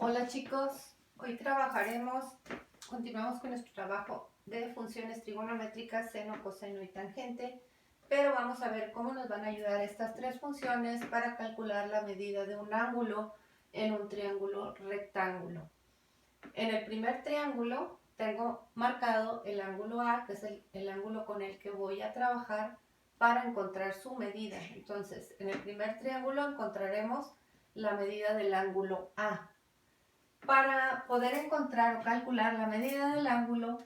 Hola chicos, hoy continuamos con nuestro trabajo de funciones trigonométricas, seno, coseno y tangente, pero vamos a ver cómo nos van a ayudar estas tres funciones para calcular la medida de un ángulo en un triángulo rectángulo. En el primer triángulo tengo marcado el ángulo A, que es el ángulo con el que voy a trabajar para encontrar su medida. Entonces, en el primer triángulo encontraremos la medida del ángulo A. Para poder encontrar o calcular la medida del ángulo,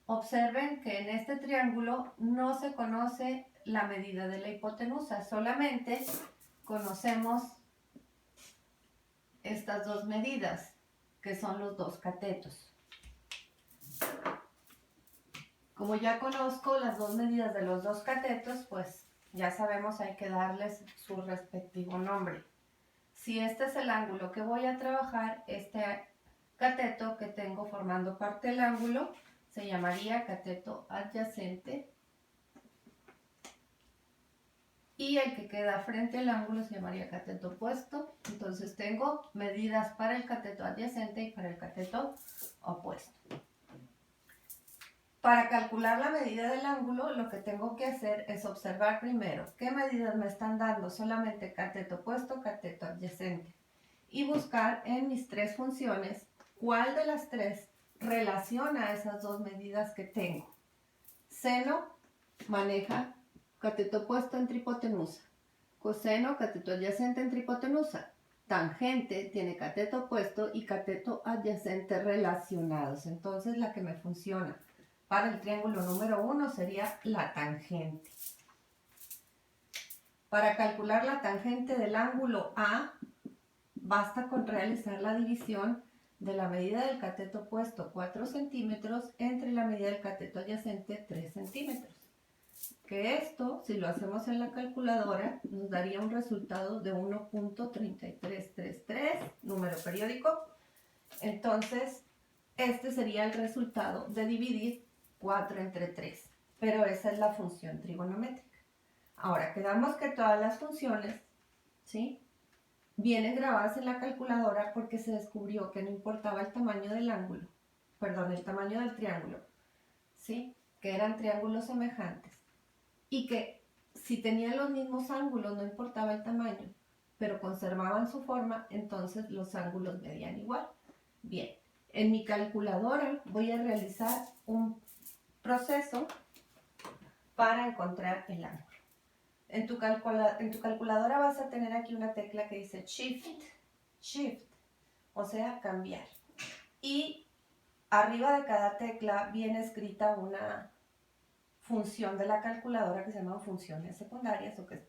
observen que en este triángulo no se conoce la medida de la hipotenusa, solamente conocemos estas dos medidas, que son los dos catetos. Como ya conozco las dos medidas de los dos catetos, pues ya sabemos hay que darles su respectivo nombre. Si este es el ángulo que voy a trabajar, este cateto que tengo formando parte del ángulo se llamaría cateto adyacente y el que queda frente al ángulo se llamaría cateto opuesto. Entonces tengo medidas para el cateto adyacente y para el cateto opuesto. Para calcular la medida del ángulo, lo que tengo que hacer es observar primero qué medidas me están dando solamente cateto opuesto, cateto adyacente, y buscar en mis tres funciones cuál de las tres relaciona esas dos medidas que tengo. Seno maneja cateto opuesto entre hipotenusa, coseno cateto adyacente entre hipotenusa, tangente tiene cateto opuesto y cateto adyacente relacionados. Entonces la que me funciona para el triángulo número 1 sería la tangente. Para calcular la tangente del ángulo A, basta con realizar la división de la medida del cateto opuesto 4 centímetros entre la medida del cateto adyacente 3 centímetros. Que esto, si lo hacemos en la calculadora, nos daría un resultado de 1.3333, número periódico. Entonces, este sería el resultado de dividir 4 entre 3. Pero esa es la función trigonométrica. Ahora, quedamos que todas las funciones, ¿sí?, vienen grabadas en la calculadora porque se descubrió que no importaba el tamaño del ángulo, perdón, el tamaño del triángulo, ¿sí?, que eran triángulos semejantes y que si tenían los mismos ángulos no importaba el tamaño, pero conservaban su forma, entonces los ángulos medían igual. Bien, en mi calculadora voy a realizar un proceso para encontrar el ángulo. En tu calculadora vas a tener aquí una tecla que dice Shift, o sea, cambiar. Y arriba de cada tecla viene escrita una función de la calculadora que se llaman funciones secundarias o que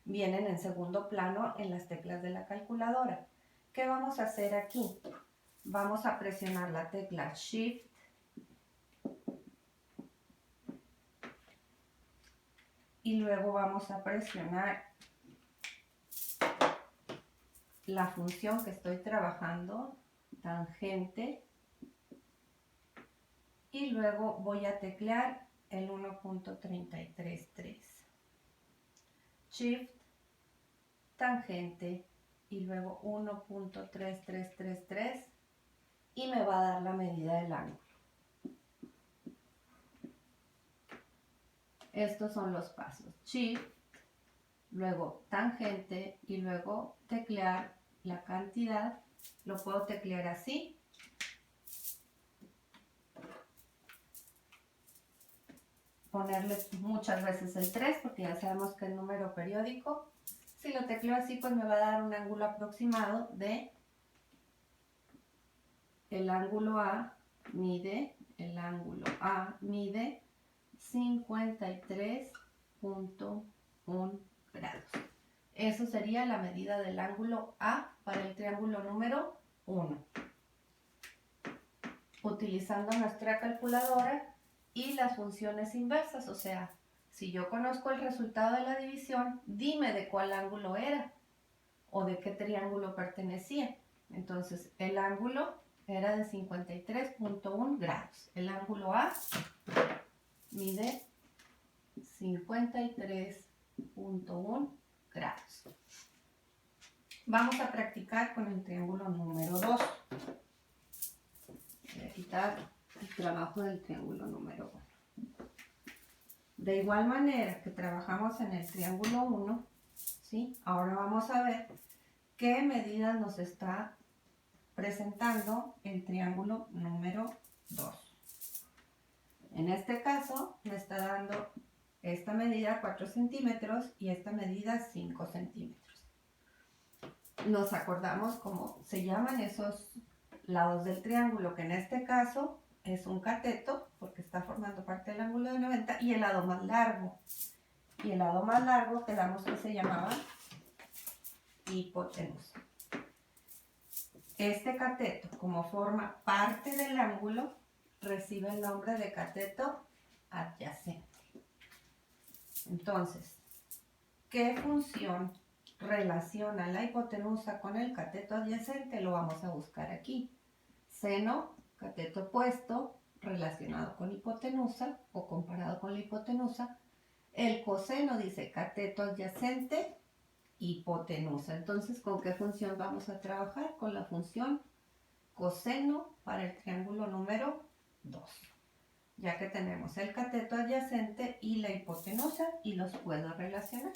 vienen en segundo plano en las teclas de la calculadora. ¿Qué vamos a hacer aquí? Vamos a presionar la tecla Shift y luego vamos a presionar la función que estoy trabajando, tangente, y luego voy a teclear el 1.333. Shift, tangente y luego 1.3333 y me va a dar la medida del ángulo. Estos son los pasos. Shift, luego tangente y luego teclear la cantidad. Lo puedo teclear así. Ponerle muchas veces el 3 porque ya sabemos que es número periódico. Si lo tecleo así, pues me va a dar un ángulo aproximado de el ángulo A mide 53.1 grados. Eso sería la medida del ángulo A para el triángulo número 1. Utilizando nuestra calculadora y las funciones inversas, o sea, si yo conozco el resultado de la división, dime de cuál ángulo era o de qué triángulo pertenecía. Entonces, el ángulo era de 53.1 grados. El ángulo A mide 53.1 grados. Vamos a practicar con el triángulo número 2. Voy a quitar el trabajo del triángulo número 1. De igual manera que trabajamos en el triángulo 1, ¿sí? Ahora vamos a ver qué medidas nos está presentando el triángulo número 2. En este caso me está dando esta medida 4 centímetros y esta medida 5 centímetros. Nos acordamos cómo se llaman esos lados del triángulo, que en este caso es un cateto, porque está formando parte del ángulo de 90, y el lado más largo. Y el lado más largo quedamos que se llamaba hipotenusa. Este cateto, como forma parte del ángulo, recibe el nombre de cateto adyacente. Entonces, ¿qué función relaciona la hipotenusa con el cateto adyacente? Lo vamos a buscar aquí. Seno, cateto opuesto, relacionado con hipotenusa o comparado con la hipotenusa. El coseno dice cateto adyacente, hipotenusa. Entonces, ¿con qué función vamos a trabajar? Con la función coseno para el triángulo número 2. Ya que tenemos el cateto adyacente y la hipotenusa y los puedo relacionar.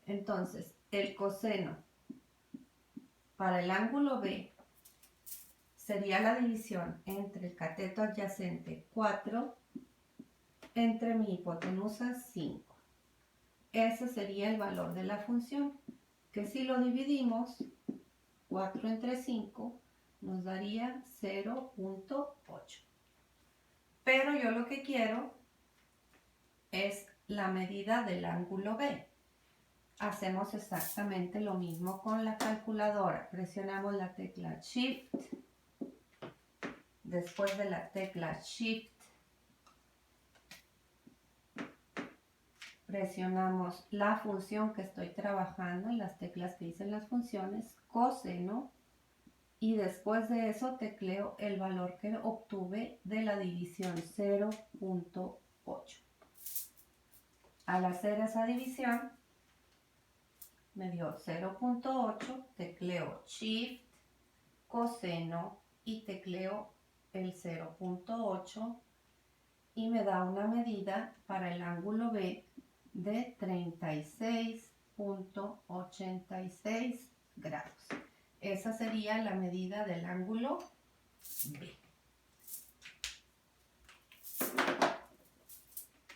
Entonces, el coseno para el ángulo B sería la división entre el cateto adyacente 4 entre mi hipotenusa 5. Ese sería el valor de la función, que si lo dividimos, 4 entre 5 nos daría 0.8. Pero yo lo que quiero es la medida del ángulo B. Hacemos exactamente lo mismo con la calculadora. Presionamos la tecla Shift. Después de la tecla Shift, presionamos la función que estoy trabajando, en las teclas que dicen las funciones, coseno, y después de eso tecleo el valor que obtuve de la división 0.8. Al hacer esa división, me dio 0.8, tecleo Shift, coseno y tecleo el 0.8 y me da una medida para el ángulo B de 36.86 grados. Esa sería la medida del ángulo B.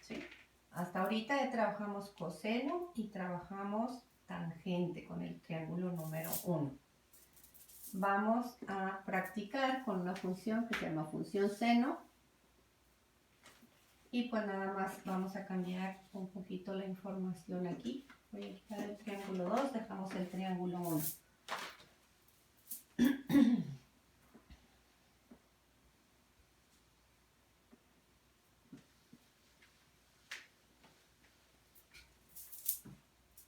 ¿Sí? Hasta ahorita ya trabajamos coseno y trabajamos tangente con el triángulo número 1. Vamos a practicar con una función que se llama función seno. Y pues nada más vamos a cambiar un poquito la información aquí. Voy a quitar el triángulo 2, dejamos el triángulo 1.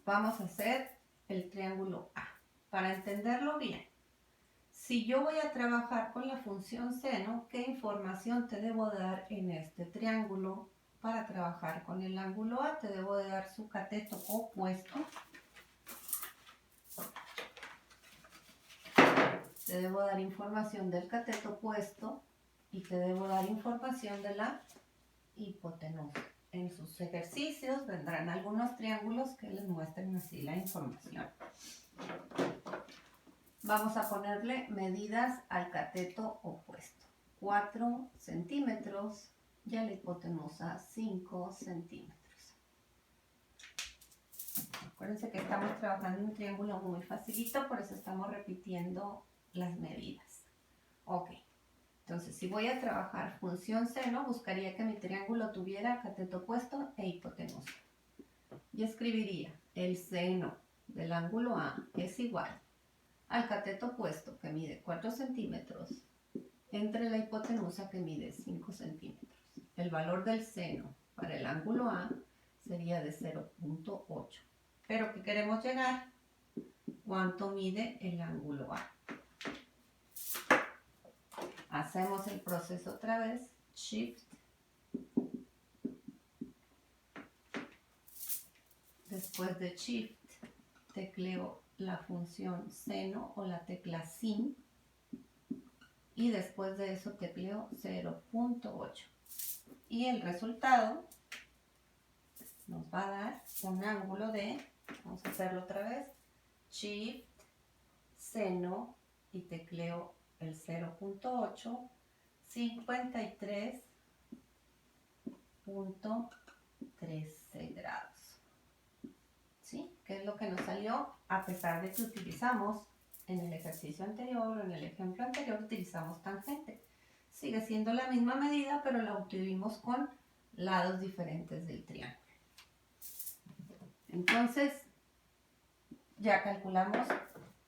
Vamos a hacer el triángulo A. Para entenderlo bien, si yo voy a trabajar con la función seno, ¿qué información te debo dar en este triángulo? Para trabajar con el ángulo A, te debo de dar su cateto opuesto. Te debo dar información del cateto opuesto y te debo dar información de la hipotenusa. En sus ejercicios vendrán algunos triángulos que les muestren así la información. Vamos a ponerle medidas al cateto opuesto. 4 centímetros y a la hipotenusa 5 centímetros. Acuérdense que estamos trabajando en un triángulo muy facilito, por eso estamos repitiendo las medidas. Ok, entonces si voy a trabajar función seno, buscaría que mi triángulo tuviera cateto opuesto e hipotenusa. Y escribiría el seno del ángulo A es igual al cateto opuesto, que mide 4 centímetros, entre la hipotenusa, que mide 5 centímetros. El valor del seno para el ángulo A sería de 0.8. Pero ¿qué queremos llegar? ¿Cuánto mide el ángulo A? Hacemos el proceso otra vez. Shift. Después de Shift, tecleo la función seno o la tecla sin y después de eso tecleo 0.8 y el resultado nos va a dar un ángulo de, vamos a hacerlo otra vez, Shift, seno y tecleo el 0.8, 53.13 grados. ¿Sí? ¿Qué es lo que nos salió? A pesar de que utilizamos en el ejercicio anterior o en el ejemplo anterior, utilizamos tangente. Sigue siendo la misma medida, pero la obtuvimos con lados diferentes del triángulo. Entonces, ya calculamos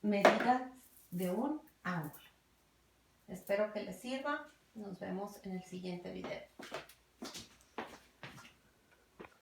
medidas de un ángulo. Espero que les sirva. Nos vemos en el siguiente video.